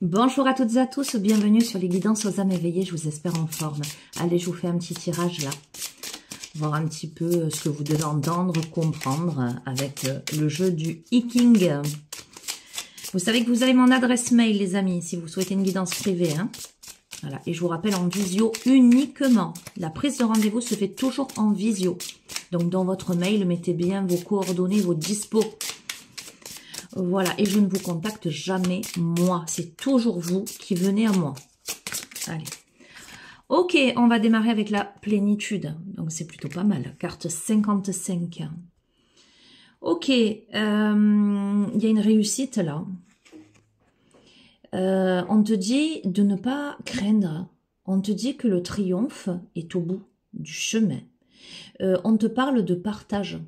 Bonjour à toutes et à tous, bienvenue sur les guidances aux âmes éveillées, je vous espère en forme. Allez, je vous fais un petit tirage là, voir un petit peu ce que vous devez entendre, comprendre avec le jeu du Hiking. Vous savez que vous avez mon adresse mail les amis, si vous souhaitez une guidance privée. Hein. Voilà. Et je vous rappelle en visio uniquement. La prise de rendez-vous se fait toujours en visio. Donc dans votre mail, mettez bien vos coordonnées, vos dispos. Voilà, et je ne vous contacte jamais moi. C'est toujours vous qui venez à moi. Allez. Ok, on va démarrer avec la plénitude. Donc c'est plutôt pas mal. Carte 55. Ok, il y a une réussite là. On te dit de ne pas craindre. On te dit que le triomphe est au bout du chemin. On te parle de partage.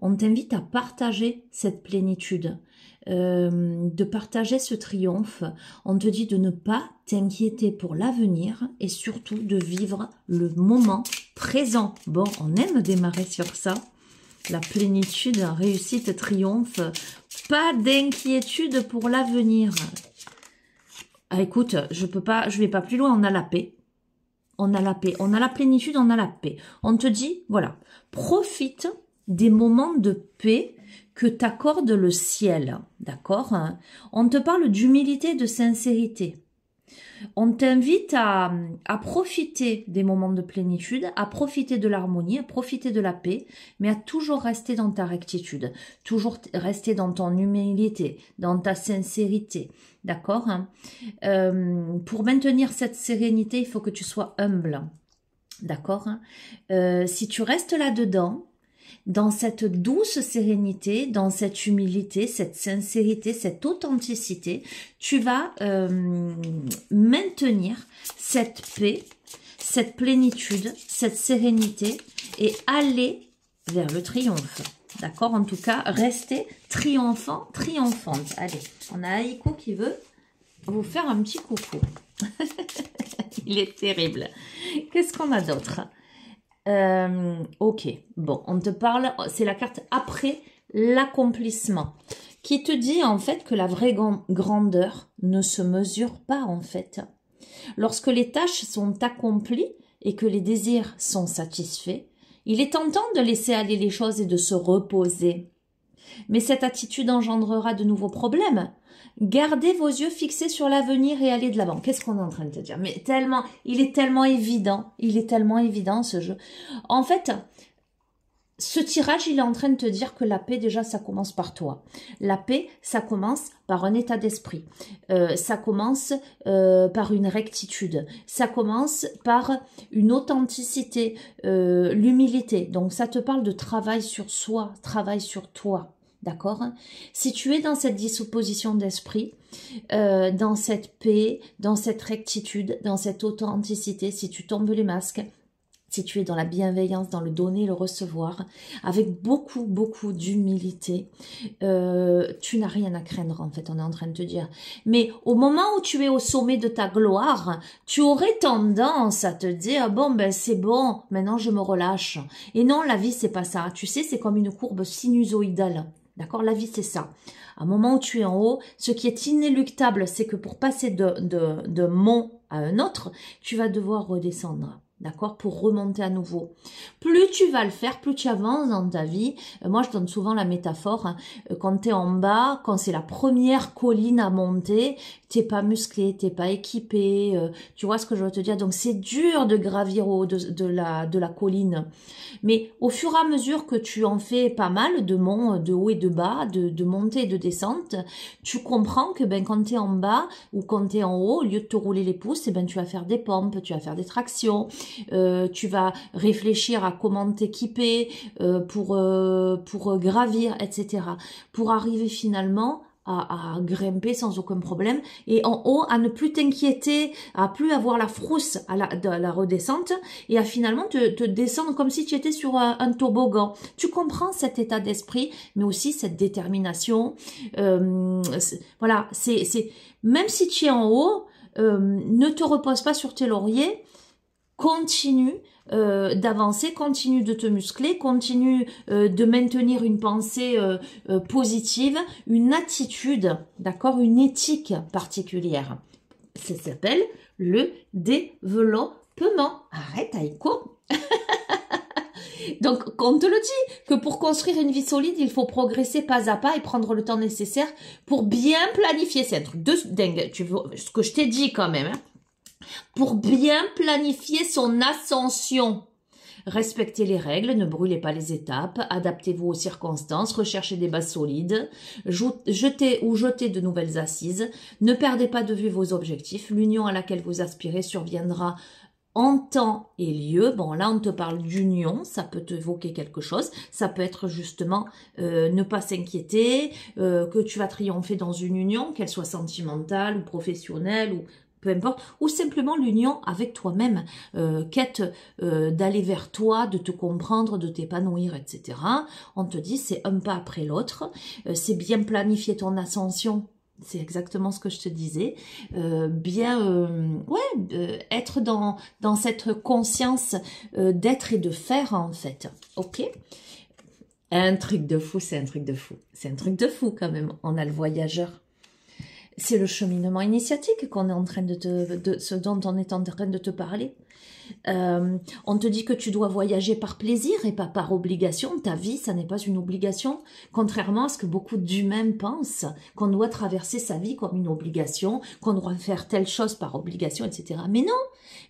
On t'invite à partager cette plénitude. De partager ce triomphe. On te dit de ne pas t'inquiéter pour l'avenir et surtout de vivre le moment présent. Bon, on aime démarrer sur ça. La plénitude, réussite, triomphe. Pas d'inquiétude pour l'avenir. Ah, écoute, je vais pas plus loin, on a la paix. On a la paix, on a la plénitude, on a la paix. On te dit, voilà, profite des moments de paix que t'accorde le ciel, d'accord? On te parle d'humilité, de sincérité. On t'invite à profiter des moments de plénitude, à profiter de l'harmonie, à profiter de la paix, mais à toujours rester dans ta rectitude, toujours rester dans ton humilité, dans ta sincérité, d'accord? Pour maintenir cette sérénité, il faut que tu sois humble, d'accord? Si tu restes là-dedans, dans cette douce sérénité, dans cette humilité, cette sincérité, cette authenticité, tu vas maintenir cette paix, cette plénitude, cette sérénité et aller vers le triomphe. D'accord? En tout cas, rester triomphant, triomphante. Allez, on a Aiko qui veut vous faire un petit coucou. Il est terrible. Qu'est-ce qu'on a d'autre? Ok, bon, on te parle, c'est la carte après l'accomplissement, qui te dit en fait que la vraie grandeur ne se mesure pas en fait. Lorsque les tâches sont accomplies et que les désirs sont satisfaits, il est tentant de laisser aller les choses et de se reposer. Mais cette attitude engendrera de nouveaux problèmes. Gardez vos yeux fixés sur l'avenir et allez de l'avant. Qu'est-ce qu'on est en train de te dire? Mais tellement, il est tellement évident ce jeu. En fait, ce tirage, il est en train de te dire que la paix, déjà, ça commence par toi. La paix, ça commence par un état d'esprit. Ça commence par une rectitude. Ça commence par une authenticité, l'humilité. Donc, ça te parle de travail sur soi, travail sur toi. D'accord? Si tu es dans cette disposition d'esprit, dans cette paix, dans cette rectitude, dans cette authenticité, si tu tombes les masques, si tu es dans la bienveillance, dans le donner, le recevoir, avec beaucoup, beaucoup d'humilité, tu n'as rien à craindre, en fait, on est en train de te dire. Mais au moment où tu es au sommet de ta gloire, tu aurais tendance à te dire, bon, ben c'est bon, maintenant je me relâche. Et non, la vie, c'est pas ça. Tu sais, c'est comme une courbe sinusoïdale. D'accord? La vie, c'est ça. À un moment où tu es en haut, ce qui est inéluctable, c'est que pour passer de mont à un autre, tu vas devoir redescendre. D'accord? Pour remonter à nouveau. Plus tu vas le faire, plus tu avances dans ta vie. Moi, je donne souvent la métaphore. Hein, quand tu es en bas, quand c'est la première colline à monter, t'es pas musclé, t'es pas équipé. Tu vois ce que je veux te dire? Donc, c'est dur de gravir au haut de la colline. Mais au fur et à mesure que tu en fais pas mal de monts, de haut et de bas, de montée et de descente, tu comprends que ben quand tu es en bas ou quand tu es en haut, au lieu de te rouler les pouces, ben, tu vas faire des pompes, tu vas faire des tractions. Tu vas réfléchir à comment t'équiper pour gravir, etc. Pour arriver finalement à grimper sans aucun problème et en haut à ne plus t'inquiéter, à plus avoir la frousse de la redescente et à finalement te descendre comme si tu étais sur un toboggan. Tu comprends cet état d'esprit, mais aussi cette détermination. Voilà, c'est même si tu es en haut, ne te repose pas sur tes lauriers. continue d'avancer, continue de te muscler, continue de maintenir une pensée positive, une attitude, d'accord, une éthique particulière. Ça s'appelle le développement. Arrête, Aïko. Donc, on te le dit, que pour construire une vie solide, il faut progresser pas à pas et prendre le temps nécessaire pour bien planifier. C'est un truc de dingue, tu vois, ce que je t'ai dit quand même, hein. Pour bien planifier son ascension. Respectez les règles, ne brûlez pas les étapes, adaptez-vous aux circonstances, recherchez des bases solides, jetez de nouvelles assises, ne perdez pas de vue vos objectifs, l'union à laquelle vous aspirez surviendra en temps et lieu. Bon, là, on te parle d'union, ça peut t'évoquer quelque chose. Ça peut être justement ne pas s'inquiéter, que tu vas triompher dans une union, qu'elle soit sentimentale ou professionnelle ou peu importe, ou simplement l'union avec toi-même, quête d'aller vers toi, de te comprendre, de t'épanouir, etc. On te dit, c'est un pas après l'autre, c'est bien planifier ton ascension. C'est exactement ce que je te disais. Être dans cette conscience d'être et de faire, en fait. Ok? Un truc de fou, c'est un truc de fou. C'est un truc de fou, quand même. On a le voyageur. C'est le cheminement initiatique qu'on est en train ce dont on est en train de te parler. On te dit que tu dois voyager par plaisir et pas par obligation. Ta vie, ça n'est pas une obligation, contrairement à ce que beaucoup d'humains pensent, qu'on doit traverser sa vie comme une obligation, qu'on doit faire telle chose par obligation, etc.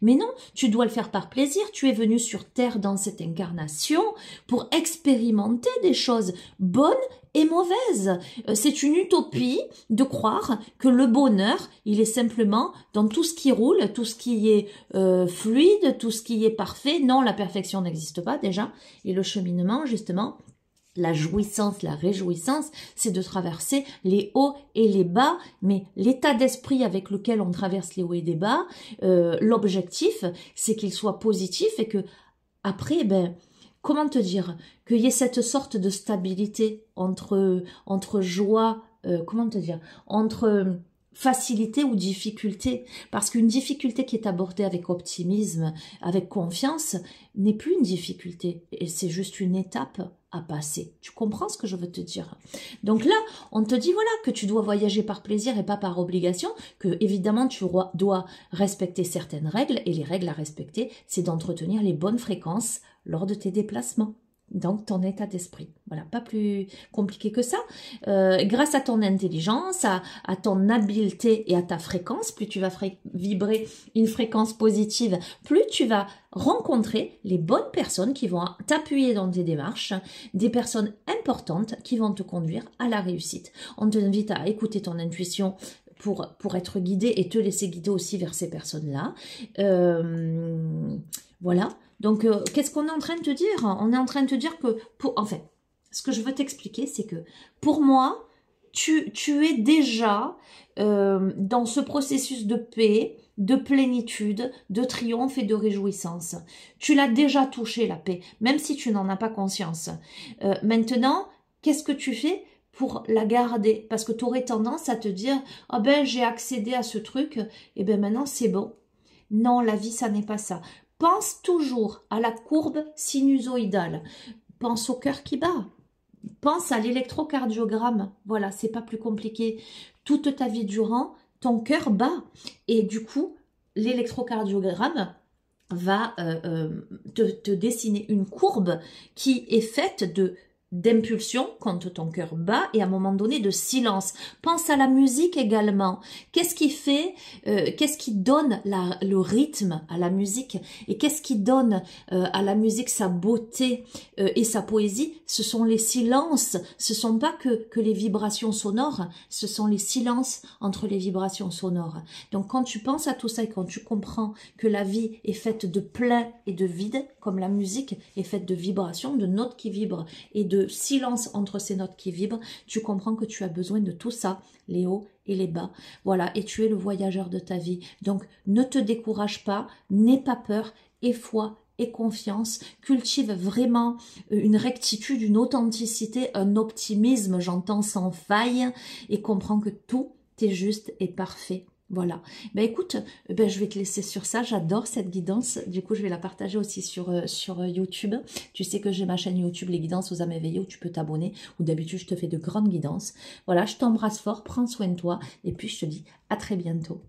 Mais non, tu dois le faire par plaisir. Tu es venu sur Terre dans cette incarnation pour expérimenter des choses bonnes et mauvaise. C'est une utopie de croire que le bonheur, il est simplement dans tout ce qui roule, tout ce qui est fluide, tout ce qui est parfait. Non, la perfection n'existe pas déjà. Et le cheminement, justement, la jouissance, la réjouissance, c'est de traverser les hauts et les bas, mais l'état d'esprit avec lequel on traverse les hauts et les bas, l'objectif, c'est qu'il soit positif et que après, comment te dire, qu'il y ait cette sorte de stabilité entre joie, comment te dire, entre facilité ou difficulté. Parce qu'une difficulté qui est abordée avec optimisme, avec confiance, n'est plus une difficulté. Et c'est juste une étape à passer. Tu comprends ce que je veux te dire? Donc là, on te dit voilà que tu dois voyager par plaisir et pas par obligation, que évidemment tu dois respecter certaines règles, et les règles à respecter, c'est d'entretenir les bonnes fréquences lors de tes déplacements. Donc, ton état d'esprit. Voilà, pas plus compliqué que ça. Grâce à ton intelligence, à ton habileté et à ta fréquence, plus tu vas vibrer une fréquence positive, plus tu vas rencontrer les bonnes personnes qui vont t'appuyer dans tes démarches, des personnes importantes qui vont te conduire à la réussite. On t'invite à écouter ton intuition pour être guidé et te laisser guider aussi vers ces personnes-là. Voilà. Donc, qu'est-ce qu'on est en train de te dire? On est en train de te dire que, ce que je veux t'expliquer, c'est que pour moi, tu es déjà dans ce processus de paix, de plénitude, de triomphe et de réjouissance. Tu l'as déjà touché, la paix, même si tu n'en as pas conscience. Maintenant, qu'est-ce que tu fais pour la garder? Parce que tu aurais tendance à te dire « Ah ben, j'ai accédé à ce truc, et ben maintenant c'est bon. » Non, la vie, ça n'est pas ça. Pense toujours à la courbe sinusoïdale. Pense au cœur qui bat. Pense à l'électrocardiogramme. Voilà, c'est pas plus compliqué. Toute ta vie durant, ton cœur bat. Et du coup, l'électrocardiogramme va te dessiner une courbe qui est faite d'impulsion quand ton cœur bat et à un moment donné de silence. Pense à la musique également. Qu'est-ce qui fait, qu'est-ce qui donne le rythme à la musique et qu'est-ce qui donne à la musique sa beauté et sa poésie? Ce sont les silences. Ce sont pas que les vibrations sonores, ce sont les silences entre les vibrations sonores. Donc quand tu penses à tout ça et quand tu comprends que la vie est faite de plein et de vide, comme la musique est faite de vibrations, de notes qui vibrent et de silence entre ces notes qui vibrent, tu comprends que tu as besoin de tout ça, les hauts et les bas. Voilà, et tu es le voyageur de ta vie. Donc, ne te décourage pas, n'aie pas peur, aie foi et confiance, cultive vraiment une rectitude, une authenticité, un optimisme, j'entends sans faille, et comprends que tout est juste et parfait Voilà. Ben écoute, ben je vais te laisser sur ça. J'adore cette guidance. Du coup, je vais la partager aussi sur YouTube. Tu sais que j'ai ma chaîne YouTube, les guidances aux âmes éveillées, où tu peux t'abonner. Où d'habitude, je te fais de grandes guidances. Voilà, je t'embrasse fort. Prends soin de toi. Et puis, je te dis à très bientôt.